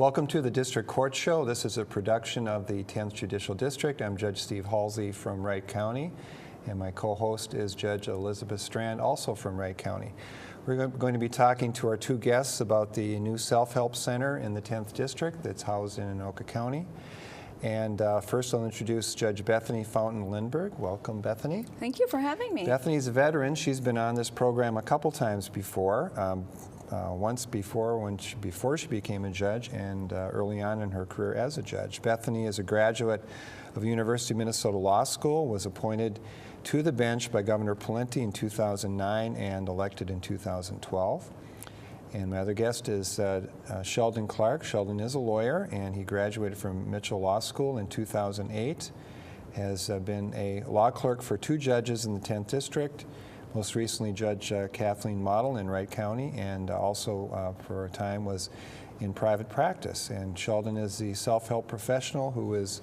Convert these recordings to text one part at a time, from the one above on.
Welcome to the District Court Show. This is a production of the 10th Judicial District. I'm Judge Steve Halsey from Wright County, and my co-host is Judge Elizabeth Strand, also from Wright County. We're going to be talking to our two guests about the new self-help center in the 10th District that's housed in Anoka County. And first I'll introduce Judge Bethany Fountain Lindberg. Welcome, Bethany. Thank you for having me. Bethany's a veteran. She's been on this program a couple times before. Once before she became a judge, and early on in her career as a judge. Bethany is a graduate of University of Minnesota Law School, was appointed to the bench by Governor Pawlenty in 2009 and elected in 2012. And my other guest is Sheldon Clark. Sheldon is a lawyer, and he graduated from Mitchell Law School in 2008, has been a law clerk for two judges in the 10th District, most recently Judge Kathleen Model in Wright County, and also for a time was in private practice. And Sheldon is the self-help professional who is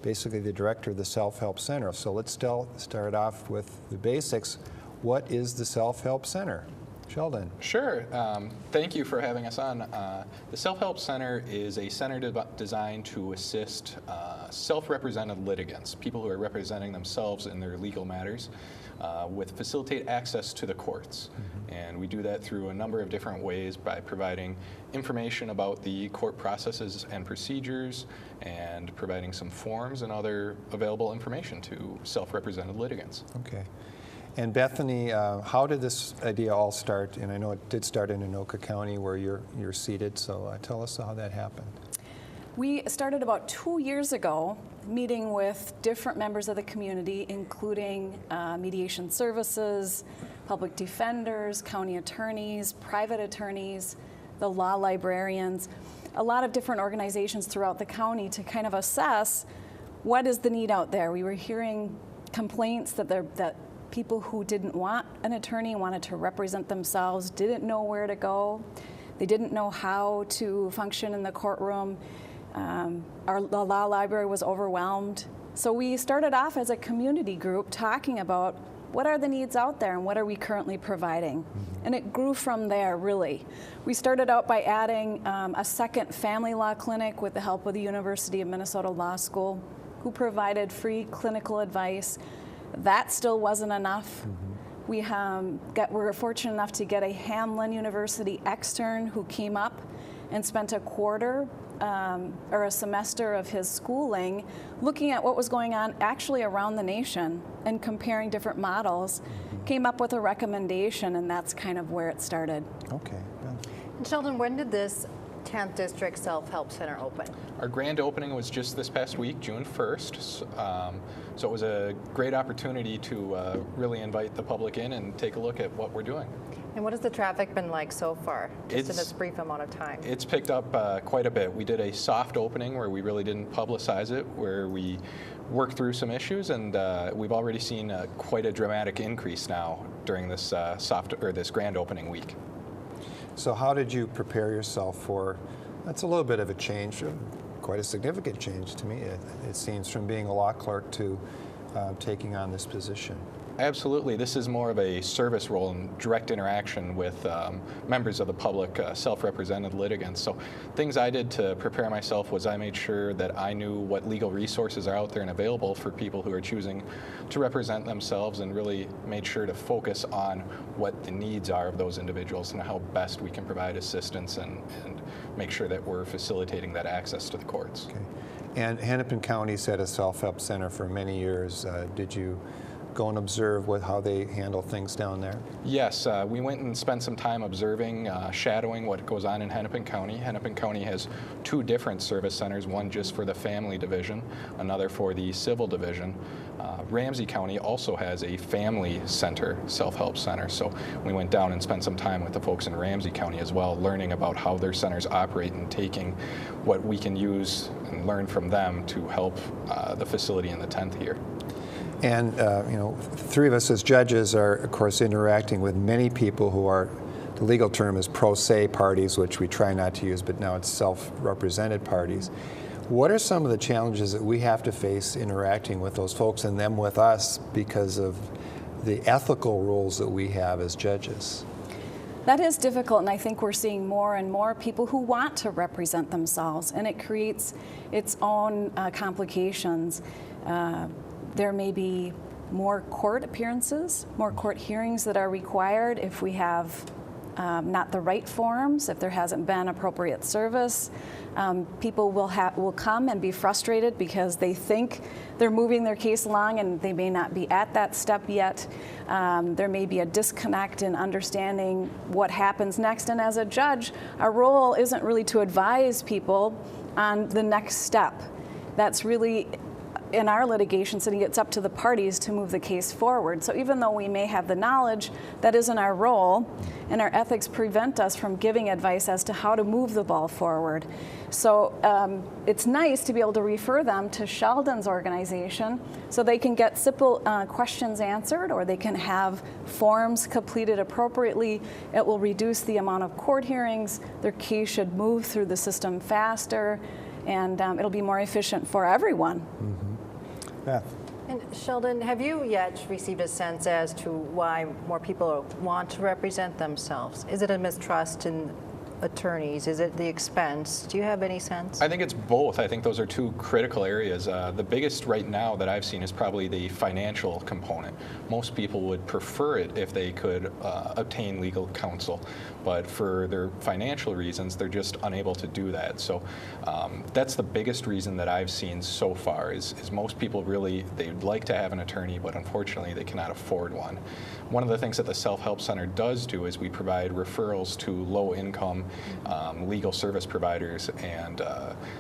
basically the director of the Self-Help Center. So let's start off with the basics. What is the Self-Help Center? Sheldon. Sure. Thank you for having us on. The Self-Help Center is a center designed to assist self-represented litigants, people who are representing themselves in their legal matters, with facilitate access to the courts. Mm-hmm. And we do that through a number of different ways by providing information about the court processes and procedures and providing some forms and other available information to self-represented litigants. Okay. And Bethany, how did this idea all start? And I know it did start in Anoka County where you're seated, so tell us how that happened. We started about 2 years ago meeting with different members of the community, including mediation services, public defenders, county attorneys, private attorneys, the law librarians, a lot of different organizations throughout the county to kind of assess what is the need out there. We were hearing complaints that people who didn't want an attorney, wanted to represent themselves, didn't know where to go. They didn't know how to function in the courtroom. The law library was overwhelmed. So we started off as a community group talking about what are the needs out there and what are we currently providing. And it grew from there, really. We started out by adding a second family law clinic with the help of the University of Minnesota Law School, who provided free clinical advice. That still wasn't enough. Mm-hmm. We were fortunate enough to get a Hamlin University extern who came up and spent a quarter or a semester of his schooling looking at what was going on actually around the nation and comparing different models, came up with a recommendation, and that's kind of where it started. Okay. And Sheldon, when did this 10th District Self-Help Center open? Our grand opening was just this past week, June 1st. So it was a great opportunity to really invite the public in and take a look at what we're doing. And what has the traffic been like so far, just in this brief amount of time? It's picked up quite a bit. We did a soft opening where we really didn't publicize it, where we worked through some issues, and we've already seen quite a dramatic increase now during this this grand opening week. So how did you prepare yourself for, that's a little bit of a change, quite a significant change to me, it seems, from being a law clerk to taking on this position? Absolutely. This is more of a service role and direct interaction with members of the public, self-represented litigants. So things I did to prepare myself was I made sure that I knew what legal resources are out there and available for people who are choosing to represent themselves, and really made sure to focus on what the needs are of those individuals and how best we can provide assistance and make sure that we're facilitating that access to the courts. Okay. And Hennepin County's had a self-help center for many years. Did you go and observe how they handle things down there? Yes, we went and spent some time observing, shadowing what goes on in Hennepin County. Hennepin County has two different service centers, one just for the family division, another for the civil division. Ramsey County also has a family center, self-help center, so we went down and spent some time with the folks in Ramsey County as well, learning about how their centers operate and taking what we can use and learn from them to help the facility in the 10th here. And three of us as judges are, of course, interacting with many people who are, the legal term is pro se parties, which we try not to use, but now it's self-represented parties. What are some of the challenges that we have to face interacting with those folks and them with us because of the ethical rules that we have as judges? That is difficult, and I think we're seeing more and more people who want to represent themselves, and it creates its own complications. There may be more court appearances, more court hearings that are required if we have not the right forms, if there hasn't been appropriate service. People will come and be frustrated because they think they're moving their case along and they may not be at that step yet. There may be a disconnect in understanding what happens next. And as a judge, our role isn't really to advise people on the next step. That's really, in our litigation setting, it's up to the parties to move the case forward. So even though we may have the knowledge, that isn't our role, and our ethics prevent us from giving advice as to how to move the ball forward. So it's nice to be able to refer them to Sheldon's organization so they can get simple questions answered, or they can have forms completed appropriately. It will reduce the amount of court hearings. Their case should move through the system faster, and it'll be more efficient for everyone. Beth. And Sheldon, have you yet received a sense as to why more people want to represent themselves? Is it a mistrust in attorneys? Is it the expense? Do you have any sense? I think it's both. I think those are two critical areas. The biggest right now that I've seen is probably the financial component. Most people would prefer it if they could obtain legal counsel, but for their financial reasons, they're just unable to do that. So that's the biggest reason that I've seen so far is most people really, they'd like to have an attorney, but unfortunately they cannot afford one. One of the things that the Self-Help Center does do is we provide referrals to low-income legal service providers, and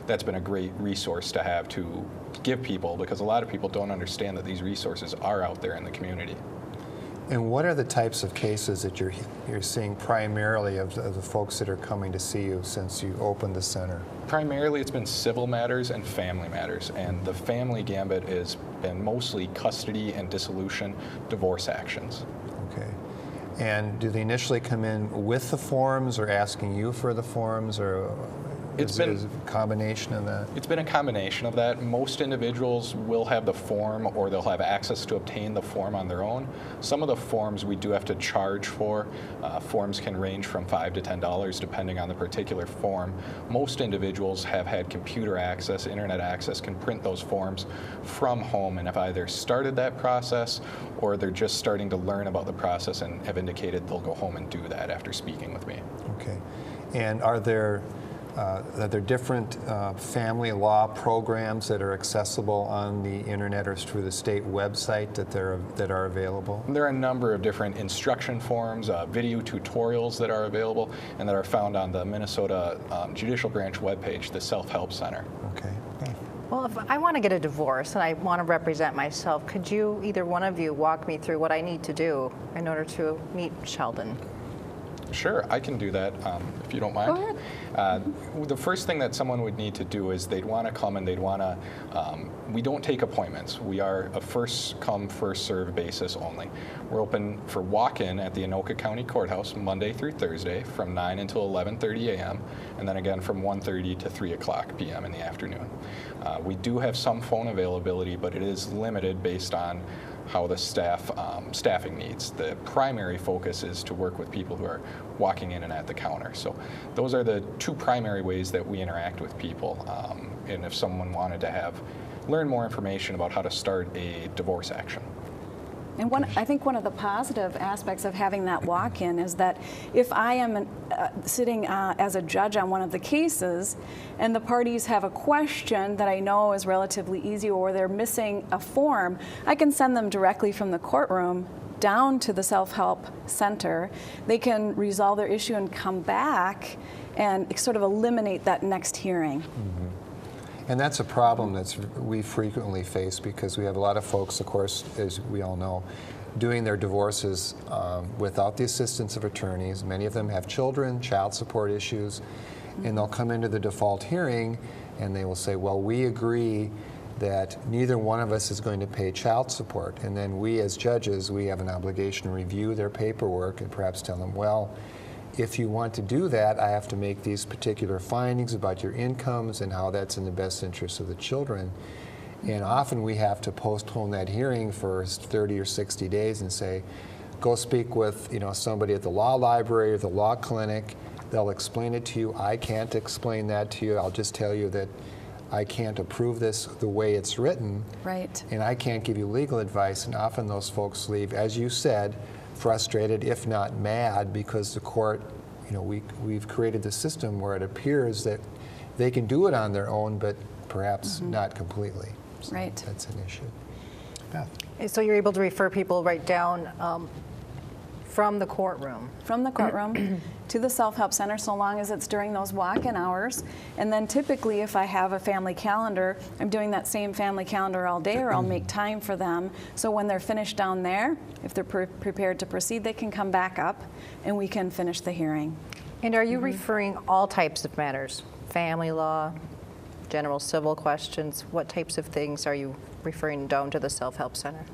that's been a great resource to have to give people, because a lot of people don't understand that these resources are out there in the community. And what are the types of cases that you're seeing primarily of the folks that are coming to see you since you opened the center? Primarily, it's been civil matters and family matters, and the family gambit has been mostly custody and dissolution divorce actions. Okay. And do they initially come in with the forms or asking you for the forms, or is it a combination of that? It's been a combination of that. Most individuals will have the form, or they'll have access to obtain the form on their own. Some of the forms we do have to charge for. Forms can range from $5 to $10 depending on the particular form. Most individuals have had computer access, internet access, can print those forms from home, and have either started that process or they're just starting to learn about the process and have indicated they'll go home and do that after speaking with me. Okay. And are there different family law programs that are accessible on the internet or through the state website that are available? There are a number of different instruction forms, video tutorials that are available, and that are found on the Minnesota Judicial Branch webpage, the Self-Help Center. Okay. Well, if I want to get a divorce and I want to represent myself, could you, either one of you, walk me through what I need to do in order to meet Sheldon? Sure, I can do that if you don't mind. Go ahead. The first thing that someone would need to do is they'd want to come and they'd want to, we don't take appointments. We are a first come, first serve basis only. We're open for walk-in at the Anoka County Courthouse Monday through Thursday from 9 until 11:30 a.m. and then again from 1:30 to 3 o'clock p.m. in the afternoon. We do have some phone availability, but it is limited based on how the staffing needs. The primary focus is to work with people who are walking in and at the counter. So those are the two primary ways that we interact with people. And if someone wanted to learn more information about how to start a divorce action. And I think one of the positive aspects of having that walk-in is that if I am sitting as a judge on one of the cases and the parties have a question that I know is relatively easy, or they're missing a form, I can send them directly from the courtroom down to the Self-Help Center. They can resolve their issue and come back and sort of eliminate that next hearing. Mm-hmm. And that's a problem that we frequently face, because we have a lot of folks, of course, as we all know, doing their divorces without the assistance of attorneys. Many of them have children, child support issues, and they'll come into the default hearing and they will say, well, we agree that neither one of us is going to pay child support. And then we as judges, we have an obligation to review their paperwork and perhaps tell them, well, if you want to do that, I have to make these particular findings about your incomes and how that's in the best interest of the children. And often we have to postpone that hearing for 30 or 60 days and say, go speak with, somebody at the law library or the law clinic. They'll explain it to you. I can't explain that to you. I'll just tell you that I can't approve this the way it's written. Right. And I can't give you legal advice. And often those folks leave, as you said, frustrated, if not mad, because the court, we've created the system where it appears that they can do it on their own, but perhaps not completely. So Right. That's an issue. Beth. So you're able to refer people right down from the courtroom? From the courtroom to the self-help center, so long as it's during those walk-in hours. And then typically, if I have a family calendar, I'm doing that same family calendar all day, or I'll make time for them. So when they're finished down there, if they're prepared to proceed, they can come back up and we can finish the hearing. And are you referring all types of matters? Family law, general civil questions? What types of things are you referring down to the self-help center?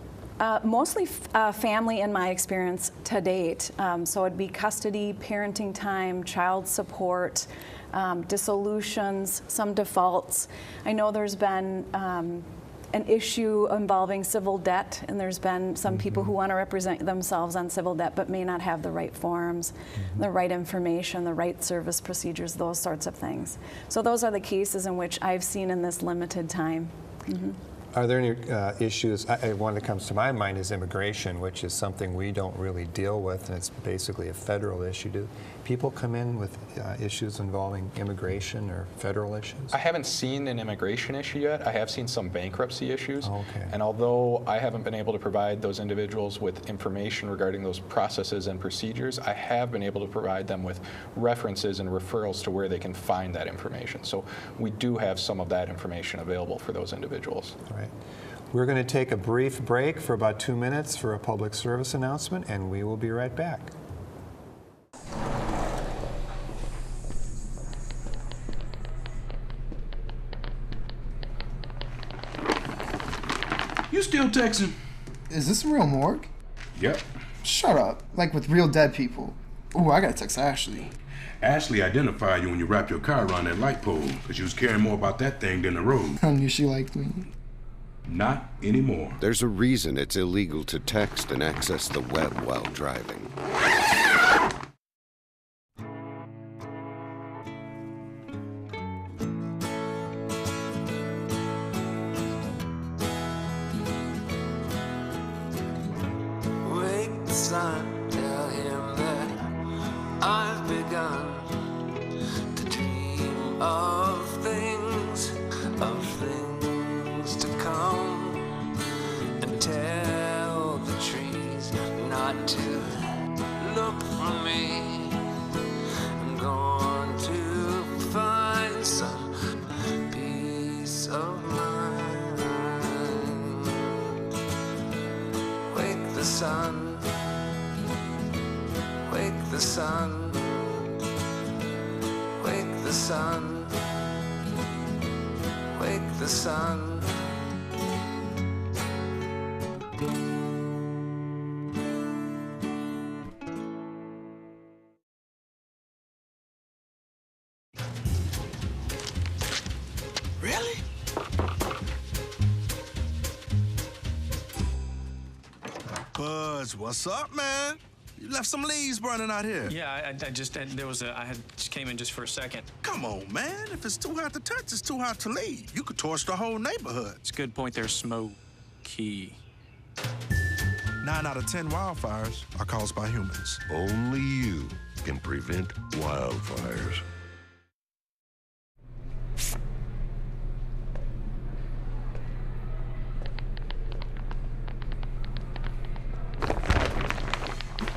Mostly family in my experience to date. So it'd be custody, parenting time, child support, dissolutions, some defaults. I know there's been an issue involving civil debt, and there's been some people who want to represent themselves on civil debt but may not have the right forms, the right information, the right service procedures, those sorts of things. So those are the cases in which I've seen in this limited time. Are there any issues? One that comes to my mind is immigration, which is something we don't really deal with, and it's basically a federal issue. Do people come in with issues involving immigration or federal issues? I haven't seen an immigration issue yet. I have seen some bankruptcy issues. Okay. And although I haven't been able to provide those individuals with information regarding those processes and procedures, I have been able to provide them with references and referrals to where they can find that information. So we do have some of that information available for those individuals. All right. We're going to take a brief break for about 2 minutes for a public service announcement, and we will be right back. You still texting? Is this a real morgue? Yep. Shut up. Like with real dead people. Ooh, I gotta text Ashley. Ashley identified you when you wrapped your car around that light pole, because you was caring more about that thing than the road. I knew she liked me. Not anymore. There's a reason it's illegal to text and access the web while driving. Wake the sun, tell him that I've begun to dream of things to come, and tell the trees not to look for me. I'm going to find some peace of mind. Wake the sun, wake the sun, wake the sun, wake the sun. Really? Buzz, what's up, man? You left some leaves burning out here. Yeah, I just came in just for a second. Come on, man. If it's too hot to touch, it's too hot to leave. You could torch the whole neighborhood. It's a good point there, Smokey. 9 out of 10 wildfires are caused by humans. Only you can prevent wildfires.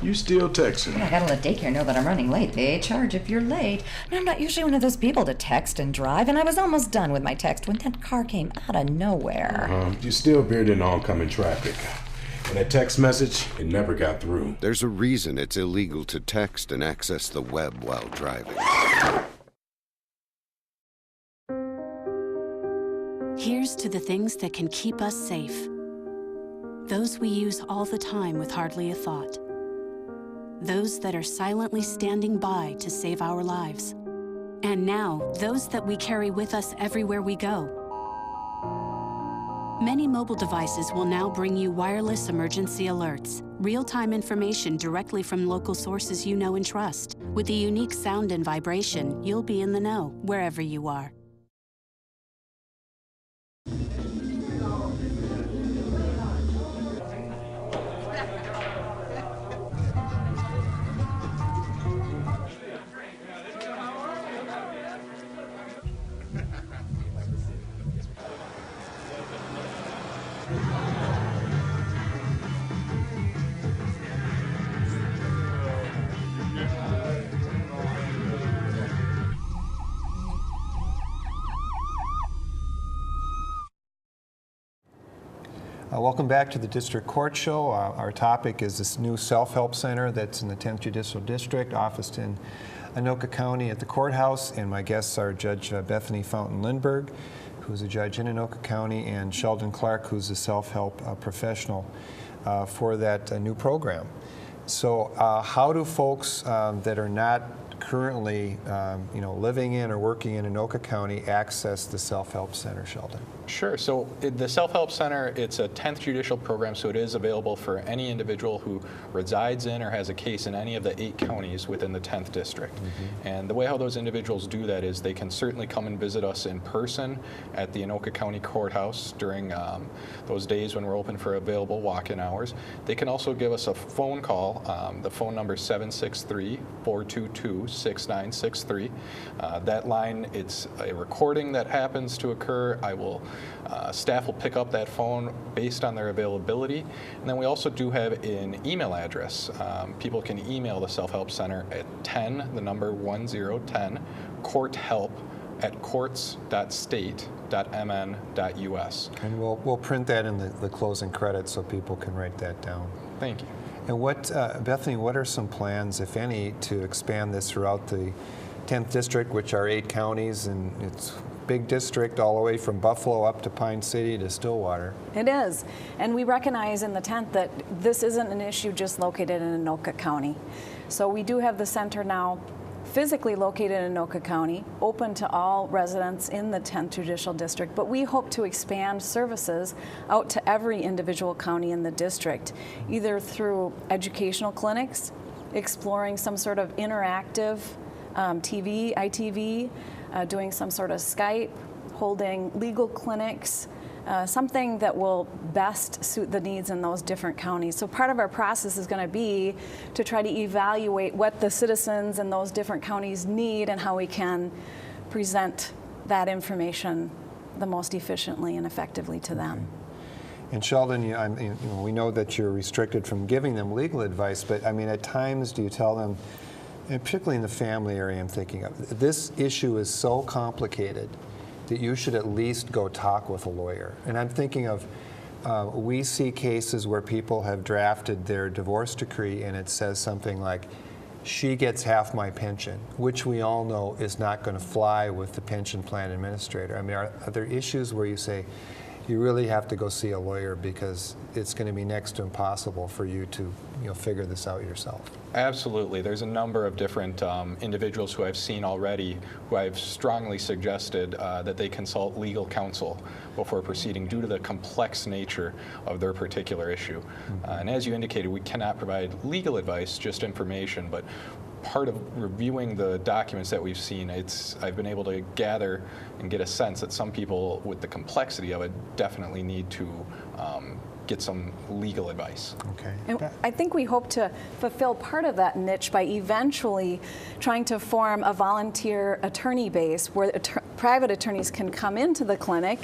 You still texting? I gotta let daycare know that I'm running late. They charge if you're late. And I'm not usually one of those people to text and drive, and I was almost done with my text when that car came out of nowhere. You still veered in oncoming traffic. And that text message, it never got through. There's a reason it's illegal to text and access the web while driving. Here's to the things that can keep us safe. Those we use all the time with hardly a thought. Those that are silently standing by to save our lives. And now, those that we carry with us everywhere we go. Many mobile devices will now bring you wireless emergency alerts, real-time information directly from local sources you know and trust. With the unique sound and vibration, you'll be in the know wherever you are. Welcome back to the District Court Show. Our topic is this new self-help center that's in the 10th Judicial District, officed in Anoka County at the courthouse. And my guests are Judge Bethany Fountain Lindberg, who's a judge in Anoka County, and Sheldon Clark, who's a self-help professional for that new program. So how do folks that are not currently living in or working in Anoka County access the self-help center, Sheldon? Sure. So the Self-Help Center, it's a 10th judicial program, so it is available for any individual who resides in or has a case in any of the 8 counties within the 10th district. And the way how those individuals do that is they can certainly come and visit us in person at the Anoka County Courthouse during those days when we're open for available walk-in hours. They can also give us a phone call. The phone number is 763-422-6963. That line, it's a recording that happens to occur. Staff will pick up that phone based on their availability. And then we also do have an email address. People can email the Self-Help Center at 10, the number 1010, courthelp@courts.state.mn.us. And we'll print that in the closing credits so people can write that down. Thank you. And Bethany, what are some plans, if any, to expand this throughout the 10th District, which are 8 counties, and it's big district all the way from Buffalo up to Pine City to Stillwater. It is. And we recognize in the 10th that this isn't an issue just located in Anoka County. So we do have the center now physically located in Anoka County, open to all residents in the 10th Judicial District, but we hope to expand services out to every individual county in the district, either through educational clinics, exploring some sort of interactive TV, ITV, doing some sort of Skype, holding legal clinics, something that will best suit the needs in those different counties. So part of our process is going to be to try to evaluate what the citizens in those different counties need and how we can present that information the most efficiently and effectively to them. And Sheldon, we know that you're restricted from giving them legal advice, but I mean, at times do you tell them, and particularly in the family area I'm thinking of, this issue is so complicated that you should at least go talk with a lawyer? And I'm thinking of, we see cases where people have drafted their divorce decree and it says something like, she gets half my pension, which we all know is not going to fly with the pension plan administrator. I mean, are there issues where you say, you really have to go see a lawyer because it's going to be next to impossible for you to figure this out yourself? Absolutely. There's a number of different individuals who I've seen already who I've strongly suggested that they consult legal counsel before proceeding due to the complex nature of their particular issue. And as you indicated, we cannot provide legal advice, just information, but part of reviewing the documents that we've seen, I've been able to gather and get a sense that some people with the complexity of it definitely need to get some legal advice. Okay. And I think we hope to fulfill part of that niche by eventually trying to form a volunteer attorney base where private attorneys can come into the clinic,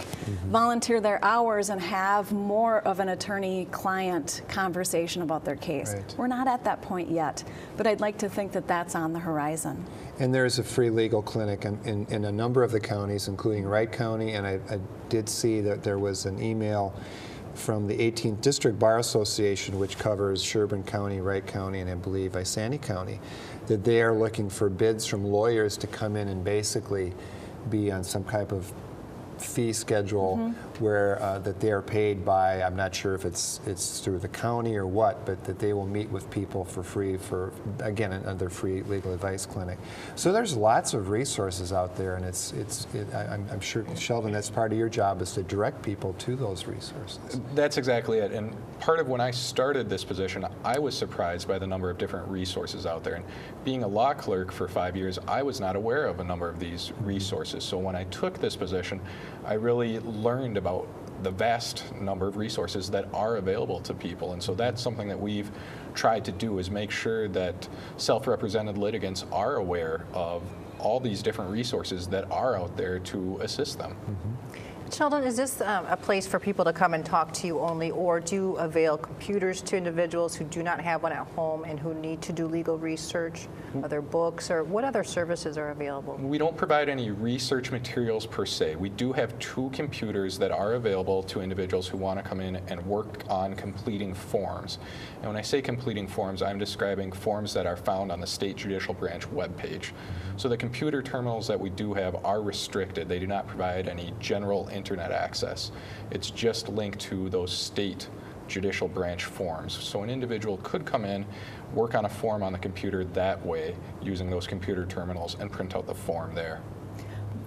volunteer their hours, and have more of an attorney-client conversation about their case. Right. We're not at that point yet, but I'd like to think that that's on the horizon. And there's a free legal clinic in a number of the counties, including Wright County, and I did see that there was an email from the 18th District Bar Association, which covers Sherburne County, Wright County, and I believe Isani County, that they are looking for bids from lawyers to come in and basically be on some type of fee schedule where that they are paid by, I'm not sure if it's through the county or what, but that they will meet with people for free for, again, another free legal advice clinic. So there's lots of resources out there, and I'm sure, Sheldon, that's part of your job is to direct people to those resources. That's exactly it. And part of when I started this position, I was surprised by the number of different resources out there. And being a law clerk for 5 years, I was not aware of a number of these resources. So when I took this position, I really learned about the vast number of resources that are available to people. And so that's something that we've tried to do, is make sure that self-represented litigants are aware of all these different resources that are out there to assist them. Sheldon, is this a place for people to come and talk to you only, or do you avail computers to individuals who do not have one at home and who need to do legal research? Are there books, or what other services are available? We don't provide any research materials per se. We do have 2 computers that are available to individuals who want to come in and work on completing forms. And when I say completing forms, I'm describing forms that are found on the State Judicial Branch webpage. So the computer terminals that we do have are restricted. They do not provide any general internet access. It's just linked to those State Judicial Branch forms. So an individual could come in, work on a form on the computer that way, using those computer terminals, and print out the form there.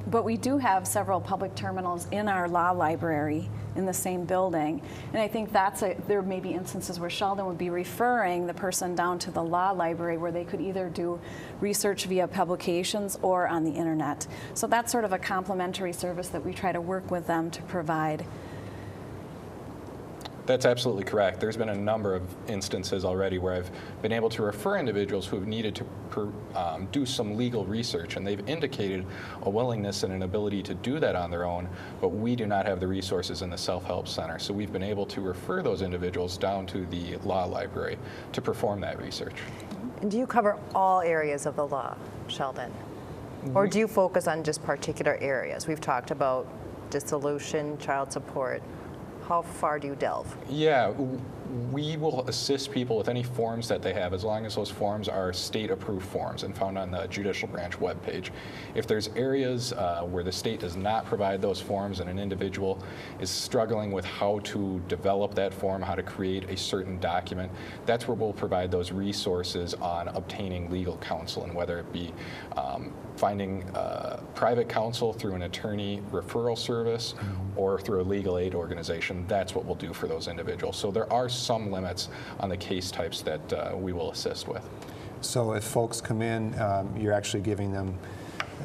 But we do have several public terminals in our law library in the same building. And I think there may be instances where Sheldon would be referring the person down to the law library where they could either do research via publications or on the internet. So that's sort of a complementary service that we try to work with them to provide. That's absolutely correct. There's been a number of instances already where I've been able to refer individuals who have needed to do some legal research, and they've indicated a willingness and an ability to do that on their own, but we do not have the resources in the self-help center. So we've been able to refer those individuals down to the law library to perform that research. And do you cover all areas of the law, Sheldon? Or do you focus on just particular areas? We've talked about dissolution, child support. How far do you delve? Yeah, we will assist people with any forms that they have, as long as those forms are state-approved forms and found on the Judicial Branch webpage. If there's areas where the state does not provide those forms and an individual is struggling with how to develop that form, how to create a certain document, that's where we'll provide those resources on obtaining legal counsel, and whether it be finding private counsel through an attorney referral service or through a legal aid organization. That's what we'll do for those individuals. So there are some limits on the case types that we will assist with. So if folks come in, you're actually giving them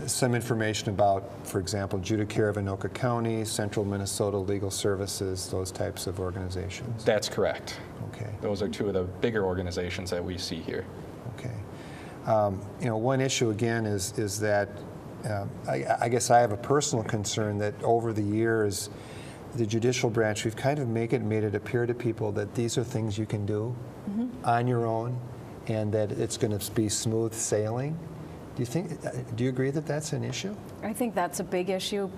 some information about, for example, Judicare of Anoka County, Central Minnesota Legal Services, those types of organizations? That's correct. Okay. Those are 2 of the bigger organizations that we see here. Okay. One issue again is that I guess I have a personal concern that over the years, the judicial branch, we've kind of made it appear to people that these are things you can do on your own, and that it's going to be smooth sailing. Do you agree that that's an issue? I think that's a big issue.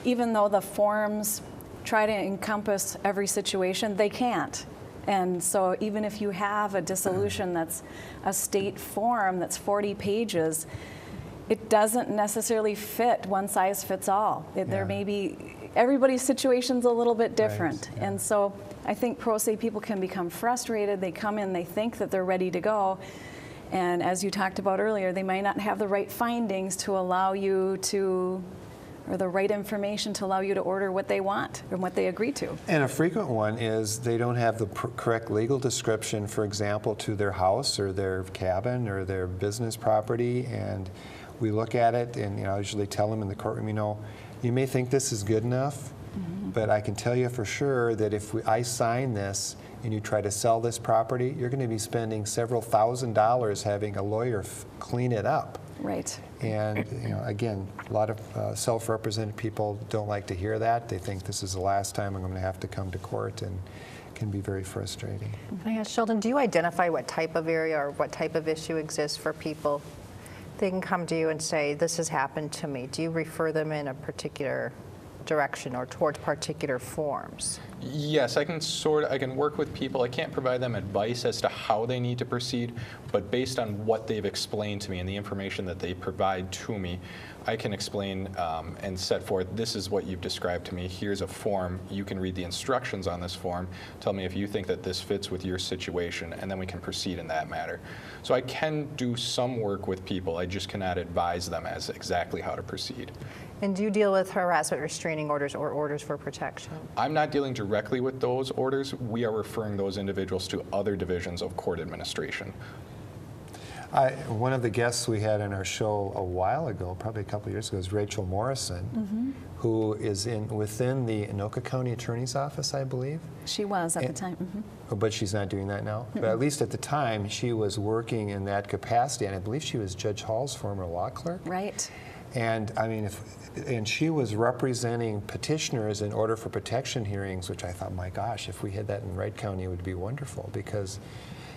Even though the forms try to encompass every situation, they can't. And so even if you have a dissolution that's a state form that's 40 pages, it doesn't necessarily fit one size fits all. There may be, everybody's situation's a little bit different. Right, yeah. And so I think pro se people can become frustrated. They come in, they think that they're ready to go. And as you talked about earlier, they might not have the right findings to allow you to, or the right information to allow you to order what they want and what they agree to. And a frequent one is they don't have the correct legal description, for example, to their house or their cabin or their business property, and we look at it, and I usually tell them in the courtroom, you may think this is good enough, but I can tell you for sure that if I sign this and you try to sell this property, you're going to be spending several $1,000s having a lawyer clean it up. Right. And again, a lot of self-represented people don't like to hear that. They think this is the last time I'm going to have to come to court, and it can be very frustrating. Can I ask, Sheldon, do you identify what type of area or what type of issue exists for people? They can come to you and say, this has happened to me. Do you refer them in a particular direction or towards particular forms? Yes, I can work with people. I can't provide them advice as to how they need to proceed, but based on what they've explained to me and the information that they provide to me, I can explain and set forth, this is what you've described to me. Here's a form. You can read the instructions on this form. Tell me if you think that this fits with your situation, and then we can proceed in that matter. So I can do some work with people. I just cannot advise them as exactly how to proceed. And do you deal with harassment restraining orders or orders for protection? I'm not dealing directly with those orders. We are referring those individuals to other divisions of court administration. One of the guests we had on our show a while ago, probably a couple years ago, is Rachel Morrison, who is within the Anoka County Attorney's Office, I believe. She was at the time. But she's not doing that now. But at least at the time, she was working in that capacity, and I believe she was Judge Hall's former law clerk. Right. And I mean, and she was representing petitioners in order for protection hearings, which I thought, my gosh, if we had that in Wright County, it would be wonderful, because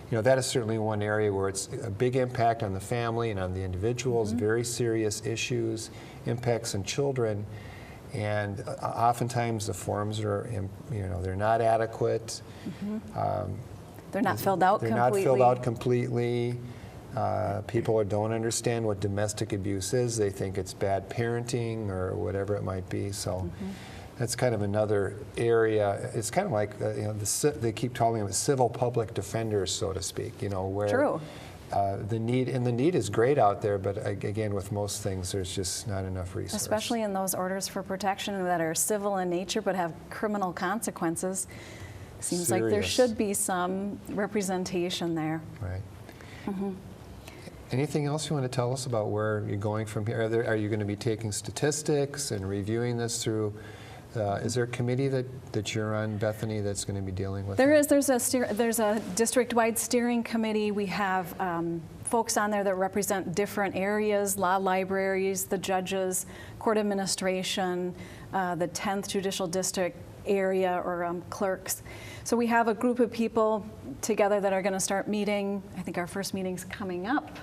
you know, that is certainly one area where it's a big impact on the family and on the individuals, very serious issues, impacts on children, and oftentimes the forms are, you know, they're not adequate. They're not filled out completely. They're not filled out completely. People don't understand what domestic abuse is. They think it's bad parenting or whatever it might be. So that's kind of another area. It's kind of like you know, they keep calling them civil public defenders, so to speak. You know, where the need is great out there, but again, with most things, there's just not enough resources. Especially in those orders for protection that are civil in nature but have criminal consequences. Seems like there should be some representation there. Right. Anything else you want to tell us about where you're going from here? Are you going to be taking statistics and reviewing this through? Is there a committee that you're on, Bethany, that's going to be dealing with? There is. There's a district-wide steering committee. We have folks on there that represent different areas: law libraries, the judges, court administration, the 10th Judicial District area, or clerks. So we have a group of people together that are going to start meeting. I think our first meeting's coming up.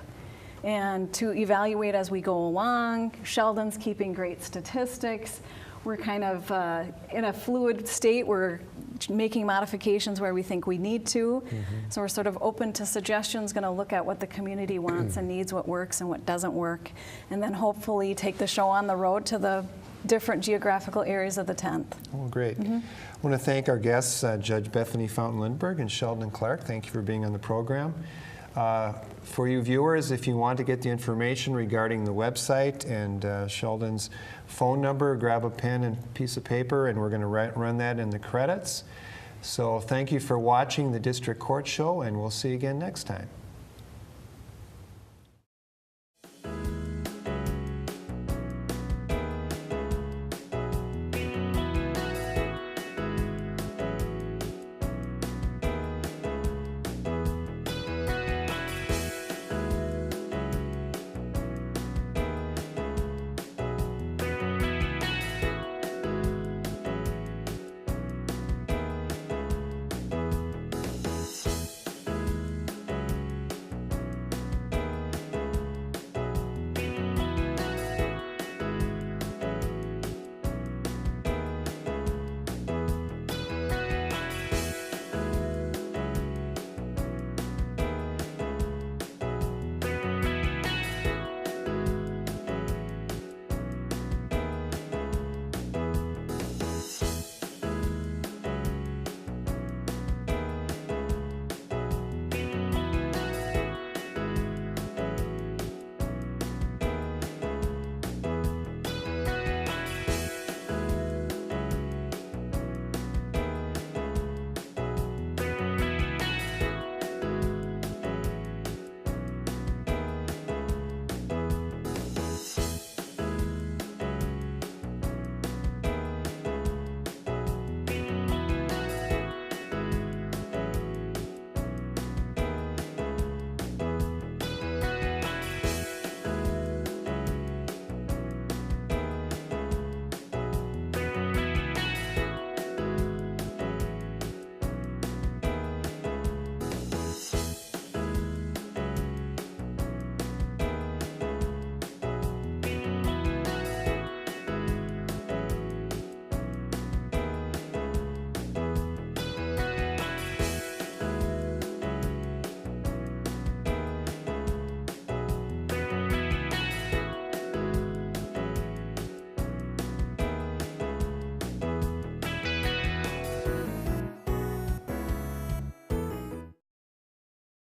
And to evaluate as we go along. Sheldon's keeping great statistics. We're kind of in a fluid state. We're making modifications where we think we need to. So we're sort of open to suggestions, going to look at what the community wants and needs, what works and what doesn't work, and then hopefully take the show on the road to the different geographical areas of the 10th. Oh, great. I want to thank our guests, Judge Bethany Fountain Lindberg and Sheldon Clark. Thank you for being on the program. For you viewers, if you want to get the information regarding the website and Sheldon's phone number, grab a pen and piece of paper, and we're going to run that in the credits. So thank you for watching the District Court Show, and we'll see you again next time.